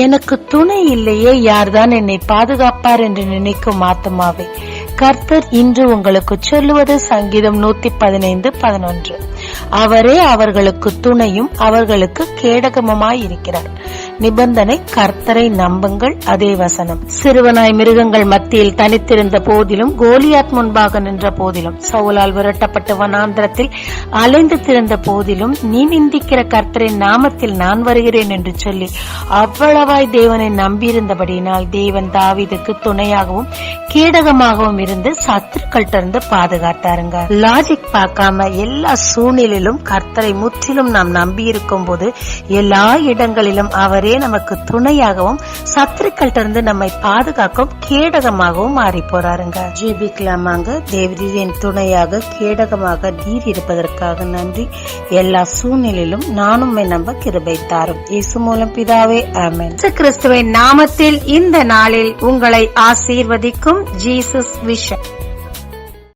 எனக்கு துணை இல்லையே, யார்தான் என்னை பாதுகாப்பார் என்று நினைக்கும் ஆத்துமாவே, கர்த்தர் இன்று உங்களுக்கு சொல்லுவது சங்கீதம் 115:11. அவரே அவர்களுக்கு துணையும் அவர்களுக்கு கேடகமுமாயிருக்கிறார். நிபந்தனை: கர்த்தரை நம்புங்கள். அதே வசனம். சிறுவனாய் மிருகங்கள் மத்தியில் தனித்திருந்த போதிலும், கோலியாத் முன்பாக நின்ற போதிலும், சவுலால் விரட்டப்பட்ட வனாந்திரத்தில் அலைந்து திரிந்த போதிலும், நீ நிந்திக்கிற கர்த்தரின் நாமத்தில் நான் வருகிறேன் என்று சொல்லி அவ்வளவாய் தேவனை நம்பியிருந்தபடியினால் தேவன் தாவீதுக்கு துணையாகவும் கேடகமாகவும் இருந்து சத்துருக்கள்கிட்ட பாதுகாத்தாருங்க. லாஜிக் பார்க்காம எல்லா சூழ்நிலையிலும் கர்த்தரை முற்றிலும் நாம் நம்பி இருக்கும் போது எல்லா இடங்களிலும் அவரே நமக்கு துணையாகவும் சத்துருக்கள்கிட்ட நம்மை பாதுகாக்கும் கேடகமாகவும் மாறி போறாருங்க. ஜெபிக்கலாமாங்க. தேவரீரின் துணையாக கேடகமாக நீர் இருப்பதற்காக நன்றி. எல்லா சூழ்நிலையிலும் நானும் நம்ப கிருபை தாரும். இயேசு மூலம் பிதாவே, ஆமென். கிறிஸ்துவின் நாமத்தில் இந்த நாளில் உங்களை ஆசீர்வதிக்கும் ஜீசஸ் விஷன்.